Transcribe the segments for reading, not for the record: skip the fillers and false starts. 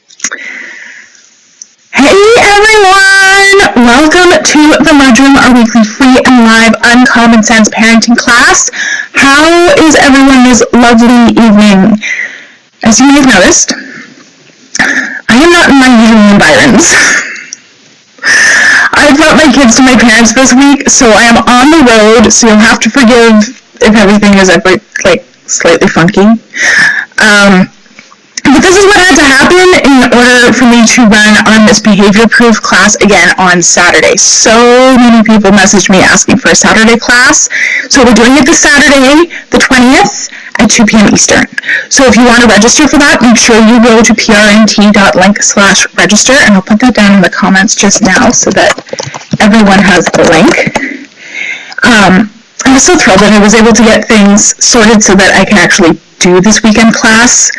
Hey everyone! Welcome to the MudRoom, our weekly free and live uncommon sense parenting class. How is everyone this lovely evening? As you may have noticed, I am not in my usual environs. I brought my kids to my parents this week, so I am on the road, so you'll have to forgive if everything is slightly funky. But this is what had to happen in order for me to run our misbehavior-proof class again on Saturday. So many people messaged me asking for a Saturday class. So we're doing it this Saturday, the 20th, at 2 p.m. Eastern. So if you want to register for that, make sure you go to prnt.link/register, and I'll put that down in the comments just now so that everyone has the link. I was so thrilled that I was able to get things sorted so that I can actually do this weekend class.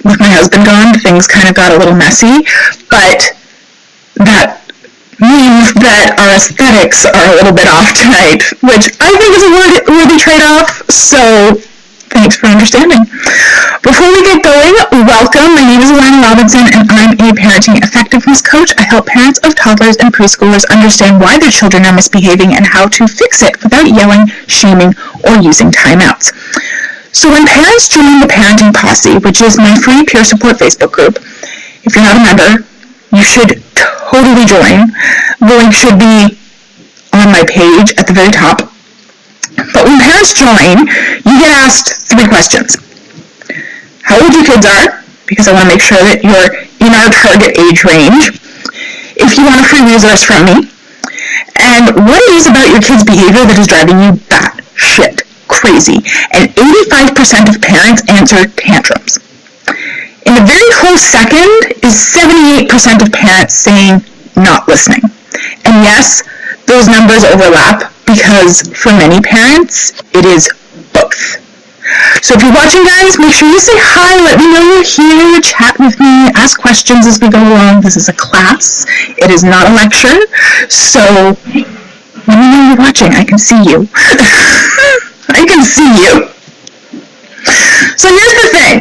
With my husband gone, things kind of got a little messy, but that means that our aesthetics are a little bit off tonight, which I think is a worthy trade-off, so thanks for understanding. Before we get going, welcome. My name is Allana Robinson, and I'm a parenting effectiveness coach. I help parents of toddlers and preschoolers understand why their children are misbehaving and how to fix it without yelling, shaming, or using timeouts. So when parents join the Parenting Posse, which is my free peer support Facebook group, if you're not a member, you should totally join. The link should be on my page at the very top. But when parents join, you get asked 3 questions. How old your kids are, because I want to make sure that you're in our target age range. If you want a free resource from me. And what it is about your kids' behavior that is driving you batshit crazy. And 85% of parents answer tantrums. In a very close second is 78% of parents saying not listening. And yes, those numbers overlap because for many parents, it is both. So if you're watching, guys, make sure you say hi, let me know you're here, chat with me, ask questions as we go along. This is a class. It is not a lecture. So let me know you're watching. I can see you. I can see you. So here's the thing.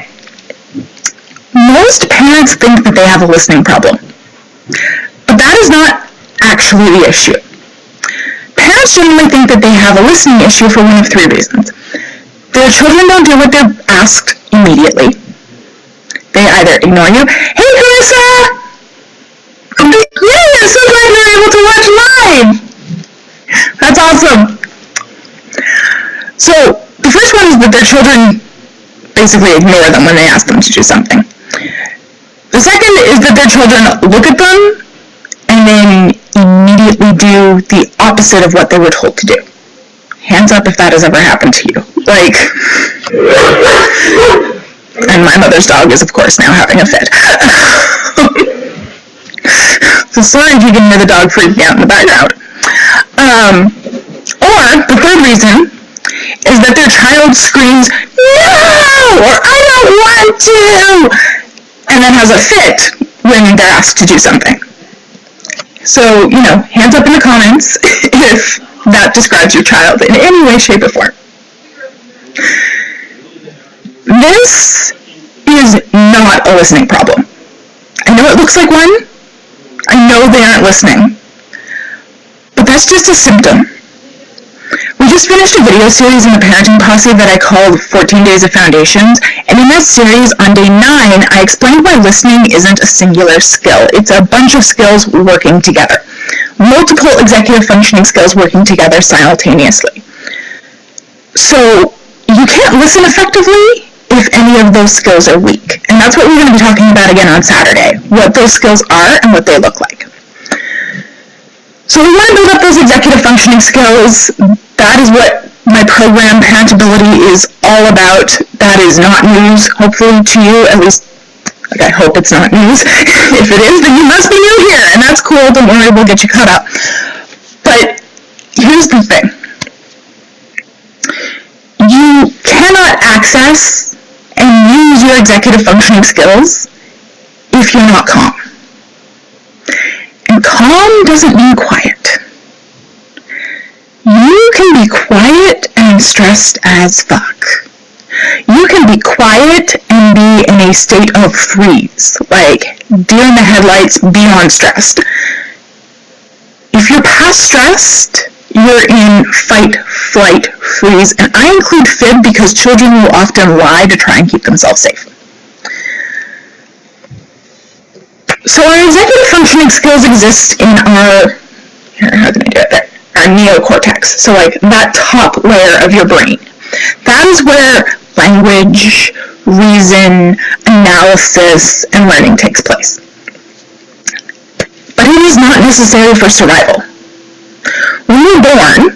Most parents think that they have a listening problem. But that is not actually the issue. Parents generally think that they have a listening issue for one of 3 reasons. Their children don't do what they're asked immediately. They either ignore you. Hey, Carissa! Yeah, so glad you're able to watch live! That's awesome. So, the first one is that their children basically ignore them when they ask them to do something. The second is that their children look at them and then immediately do the opposite of what they were told to do. Hands up if that has ever happened to you. And my mother's dog is, of course, now having a fit. So sorry if you can hear the dog freaking out in the background. Or, the third reason is that their child screams, no, or I don't want to, and then has a fit when they're asked to do something. So, hands up in the comments if that describes your child in any way, shape, or form. This is not a listening problem. I know it looks like one. I know they aren't listening. But that's just a symptom. We just finished a video series in the Parenting Posse that I called 14 Days of Foundations, and in that series, on day 9, I explained why listening isn't a singular skill. It's a bunch of skills working together. Multiple executive functioning skills working together simultaneously. So, you can't listen effectively if any of those skills are weak. And that's what we're going to be talking about again on Saturday, what those skills are and what they look like. So we want to build up those executive functioning skills. That is what my program, Parentability, is all about. That is not news, hopefully, to you. At least, I hope it's not news. If it is, then you must be new here, and that's cool. Don't worry, we'll get you caught up. But here's the thing. You cannot access and use your executive functioning skills if you're not calm. And calm doesn't mean quiet. You can be quiet and stressed as fuck. You can be quiet and be in a state of freeze, like deer in the headlights, beyond stressed. If you're past stressed, you're in fight, flight, freeze, and I include fib because children will often lie to try and keep themselves safe. So our executive functioning skills exist in our, how can I do it there? Our neocortex, so like that top layer of your brain. That is where language, reason, analysis, and learning takes place. But it is not necessary for survival. When we're born,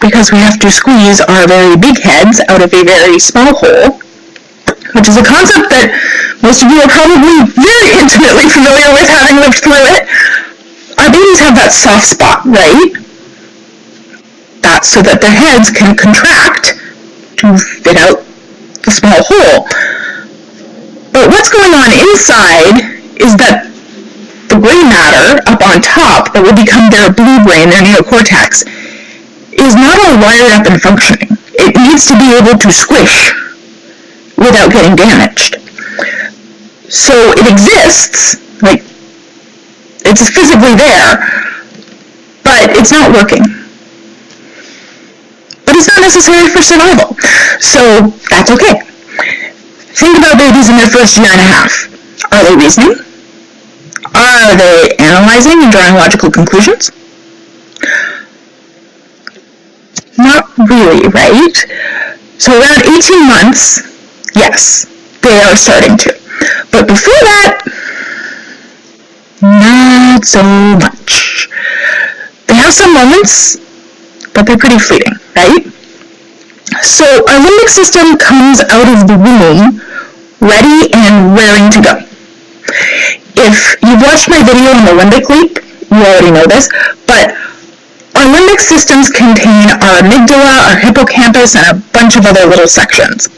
because we have to squeeze our very big heads out of a very small hole, which is a concept that most of you are probably very intimately familiar with, having lived through it, our babies have that soft spot, right? That's so that their heads can contract to fit out the small hole. But what's going on inside is that the gray matter up on top that will become their blue brain, their neocortex, is not all wired up and functioning. It needs to be able to squish without getting damaged. So it exists, like it's physically there, but it's not working. But it's not necessary for survival, so that's okay. Think about babies in their first year and a half. Are they reasoning? Are they analyzing and drawing logical conclusions? Not really, right? So around 18 months, yes, they are starting to. But before that, not so much. They have some moments, but they're pretty fleeting, right? So our limbic system comes out of the womb ready and raring to go. If you've watched my video on the limbic leap, you already know this, but our limbic systems contain our amygdala, our hippocampus, and a bunch of other little sections.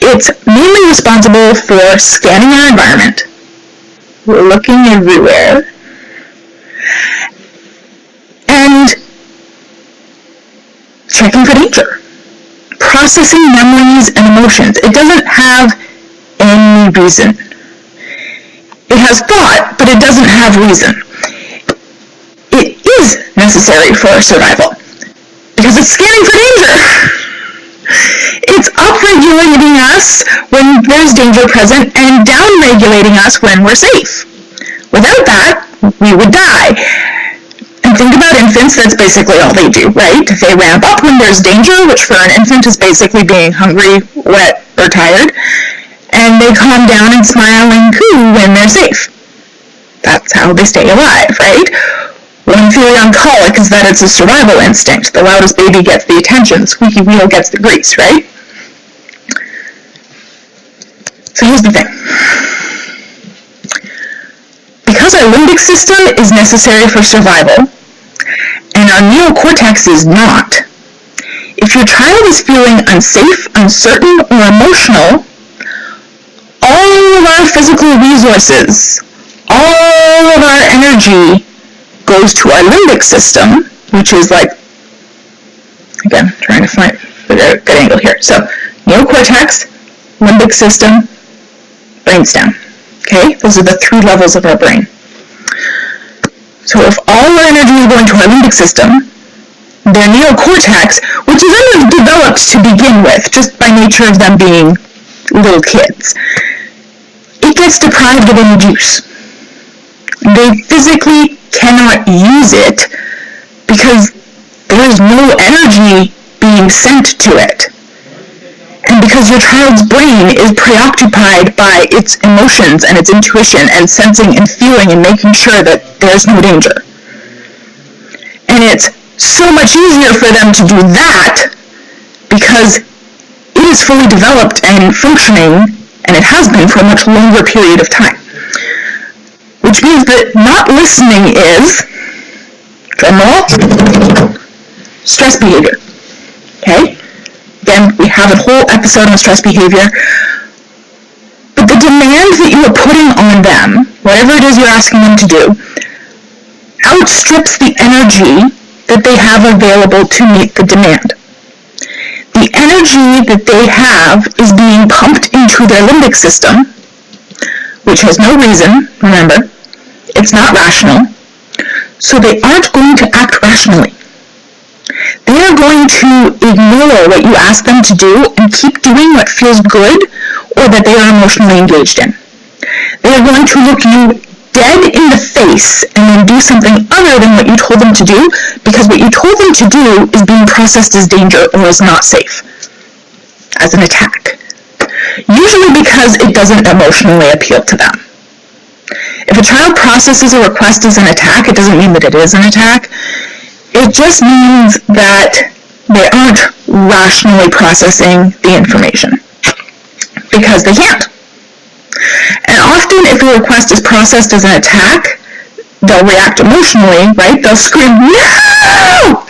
It's mainly responsible for scanning our environment. We're looking everywhere. And checking for danger. Processing memories and emotions. It doesn't have any reason. It has thought, but it doesn't have reason. It is necessary for our survival because it's scanning for danger. It's upregulating us when there's danger present and downregulating us when we're safe. Without that, we would die. And think about infants, that's basically all they do, right? They ramp up when there's danger, which for an infant is basically being hungry, wet, or tired. And they calm down and smile and coo when they're safe. That's how they stay alive, right? One theory on colic is that it's a survival instinct. The loudest baby gets the attention, squeaky wheel gets the grease, right? So here's the thing. Because our limbic system is necessary for survival, and our neocortex is not, if your child is feeling unsafe, uncertain, or emotional, all of our physical resources, all of our energy goes to our limbic system, which is like, again, trying to find a good angle here. So, neocortex, limbic system, brainstem. Okay? Those are the three levels of our brain. So if all our energy is going to our limbic system, their neocortex, which is underdeveloped to begin with, just by nature of them being little kids, it gets deprived of any juice. They physically cannot use it because there is no energy being sent to it. And because your child's brain is preoccupied by its emotions and its intuition and sensing and feeling and making sure that there's no danger. And it's so much easier for them to do that because it is fully developed and functioning, and it has been for a much longer period of time. Which means that not listening is, drumroll, stress behavior. Okay? Again, we have a whole episode on stress behavior. But the demand that you are putting on them, whatever it is you're asking them to do, outstrips the energy that they have available to meet the demand. The the energy that they have is being pumped into their limbic system, which has no reason, remember, it's not rational, so they aren't going to act rationally. They are going to ignore what you ask them to do and keep doing what feels good or that they are emotionally engaged in. They are going to look you dead in the face and then do something other than what you told them to do, because what you told them to do is being processed as danger or as not safe, as an attack. Usually because it doesn't emotionally appeal to them. If a child processes a request as an attack, it doesn't mean that it is an attack. It just means that they aren't rationally processing the information, because they can't. And often if a request is processed as an attack, they'll react emotionally, right? They'll scream, no!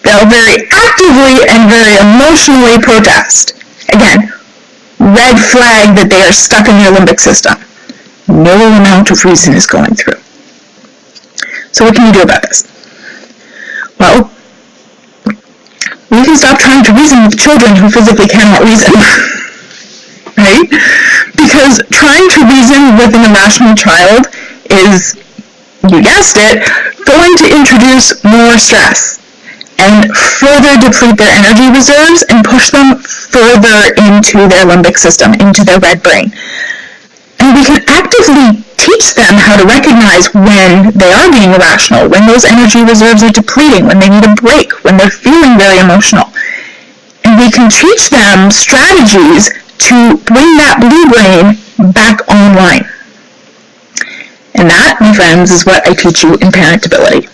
They'll very actively and very emotionally protest. Again, red flag that they are stuck in their limbic system. No amount of reason is going through. So what can you do about this? Well, we can stop trying to reason with children who physically cannot reason. Right? Because trying to reason with an irrational child is, you guessed it, going to introduce more stress and further deplete their energy reserves and push them further into their limbic system, into their red brain. And we can actively teach them how to recognize when they are being irrational, when those energy reserves are depleting, when they need a break, when they're feeling very emotional. And we can teach them strategies to bring that blue brain back online. And that, my friends, is what I teach you in Parentability.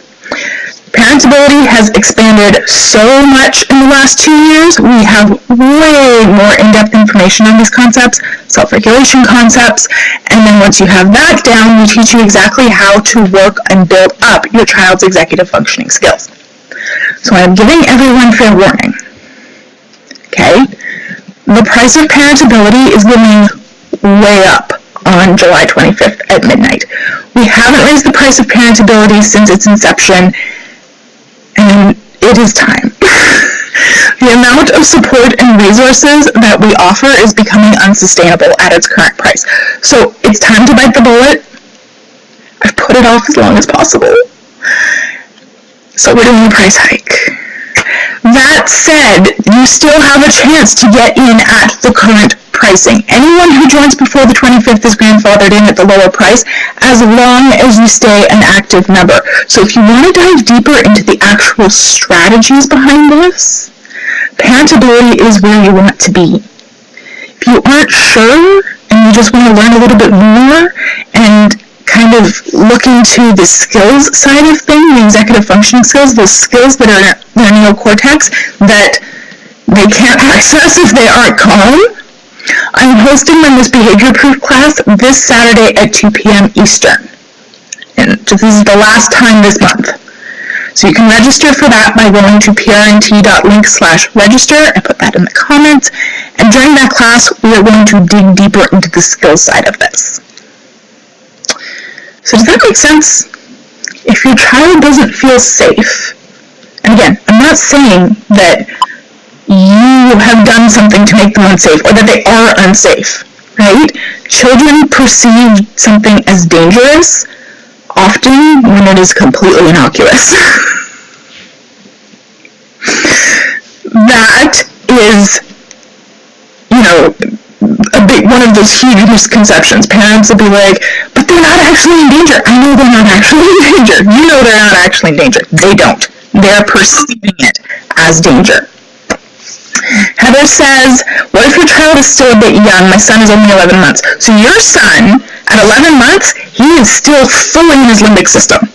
Parentability has expanded so much in the last 2 years. We have way more in-depth information on these concepts, self-regulation concepts, and then once you have that down, we teach you exactly how to work and build up your child's executive functioning skills. So I'm giving everyone fair warning. Okay? The price of Parentability is going way up on July 25th at midnight. We haven't raised the price of Parentability since its inception, and it is time. The amount of support and resources that we offer is becoming unsustainable at its current price. So it's time to bite the bullet. I've put it off as long as possible. So we're doing a price hike. That said, you still have a chance to get in at the current pricing. Anyone who joins before the 25th is grandfathered in at the lower price as long as you stay an active member. So if you want to dive deeper into the actual strategies behind this, Parentability is where you want to be. If you aren't sure and you just want to learn a little bit more and kind of look into the skills side of things, the executive functioning skills, those skills that are in their neocortex that they can't access if they aren't calm, I'm hosting my Misbehavior Proof class this Saturday at 2 p.m. Eastern. And this is the last time this month. So you can register for that by going to prnt.link/register. I put that in the comments. And during that class, we are going to dig deeper into the skills side of this. So does that make sense? If your child doesn't feel safe, and again, I'm not saying that you have done something to make them unsafe or that they are unsafe, right? Children perceive something as dangerous often when it is completely innocuous. That is, one of those huge misconceptions. Parents will be like, but they're not actually in danger. I know they're not actually in danger. You know they're not actually in danger. They don't. They're perceiving it as danger. Heather says, what if your child is still a bit young? My son is only 11 months. So your son, at 11 months, he is still fully in his limbic system.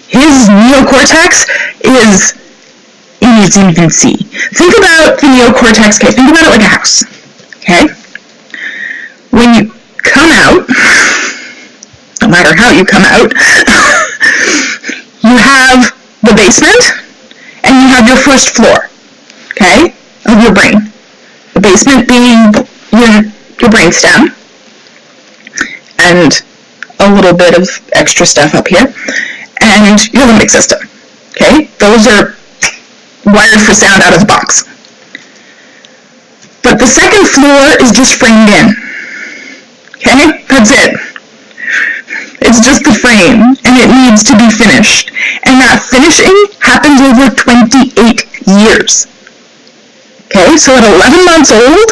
His neocortex is in its infancy. Think about the neocortex, okay? Think about it like a house, okay? When you come out, no matter how you come out, you have the basement and you have your first floor, okay, of your brain. The basement being your brainstem and a little bit of extra stuff up here, and your limbic system, okay? Those are wired for sound out of the box. But the second floor is just framed in. Okay? That's it. It's just the frame, and it needs to be finished. And that finishing happens over 28 years. Okay? So at 11 months old,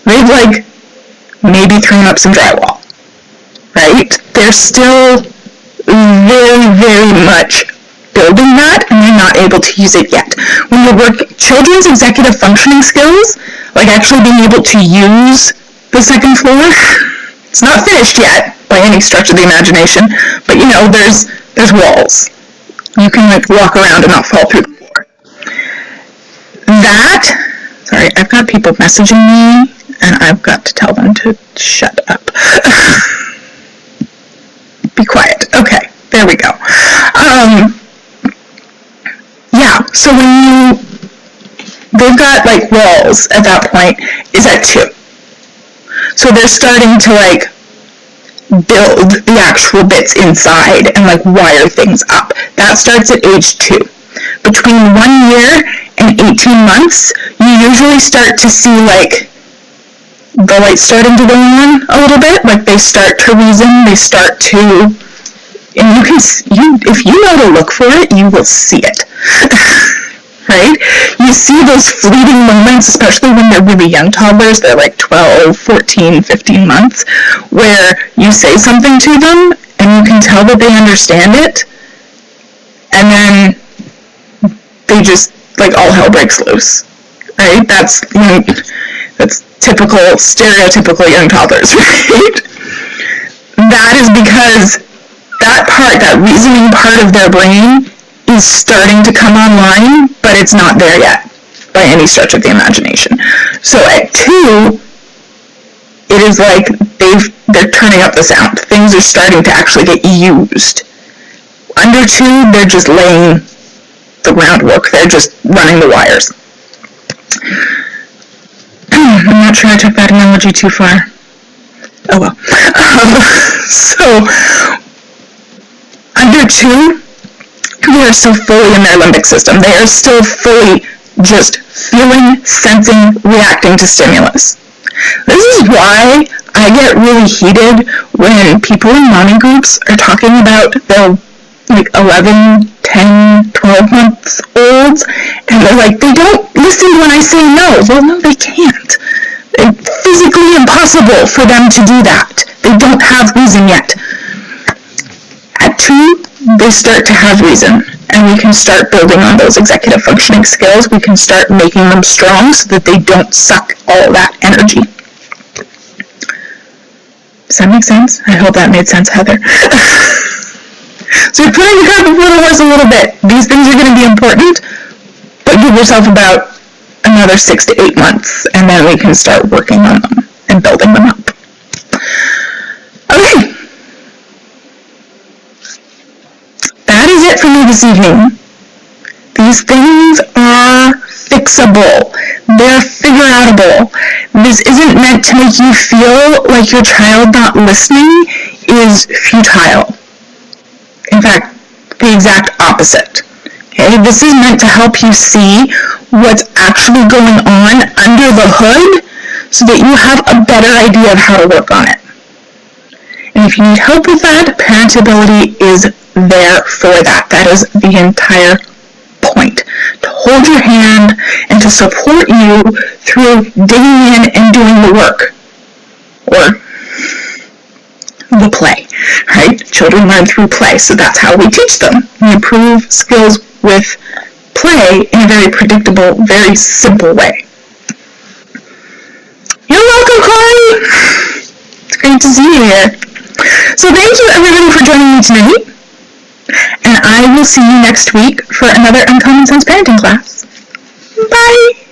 they've maybe thrown up some drywall. Right? They're still very, very much building that, and they're not able to use it yet. When you work children's executive functioning skills, actually being able to use the second floor, it's not finished yet by any stretch of the imagination, but there's walls. You can walk around and not fall through the floor. Sorry, I've got people messaging me, and I've got to tell them to shut up. Be quiet. Okay, there we go. So when they've got walls at that point is at 2. So they're starting to build the actual bits inside and wire things up. That starts at age 2. Between 1 year and 18 months, you usually start to see the lights starting to go on a little bit. They start to reason, they start to, and if you know to look for it, you will see it. Right? You see those fleeting moments, especially when they're really young toddlers, they're 12, 14, 15 months, where you say something to them and you can tell that they understand it, and then they just, all hell breaks loose. Right? That's typical, stereotypical young toddlers, right? That is because that reasoning part of their brain is starting to come online, but it's not there yet by any stretch of the imagination. So at 2, it is they're turning up the sound. Things are starting to actually get used. Under 2, they're just laying the groundwork. They're just running the wires. I'm not sure I took that analogy too far. Oh well. So under 2, they are so fully in their limbic system. They are still fully just feeling, sensing, reacting to stimulus. This is why I get really heated when people in mommy groups are talking about their 11, 10, 12 months olds, and they're they don't listen when I say no. Well, no, they can't. It's physically impossible for them to do that. They don't have reason yet. At 2, they start to have reason, and we can start building on those executive functioning skills. We can start making them strong so that they don't suck all that energy. Does that make sense? I hope that made sense, Heather. So you're putting the cart before the horse a little bit. These things are going to be important, but give yourself about another 6 to 8 months, and then we can start working on them and building them up. Okay. That is it for me this evening. These things are fixable. They're figure-outable. This isn't meant to make you feel like your child not listening is futile. In fact, the exact opposite. Okay? This is meant to help you see what's actually going on under the hood so that you have a better idea of how to work on it. And if you need help with that, Parentability is there for that. That is the entire point. To hold your hand and to support you through digging in and doing the work. Or the play, right? Children learn through play, so that's how we teach them. We improve skills with play in a very predictable, very simple way. You're welcome, Corey! It's great to see you here. So thank you everybody for joining me tonight, and I will see you next week for another Uncommon Sense Parenting class. Bye!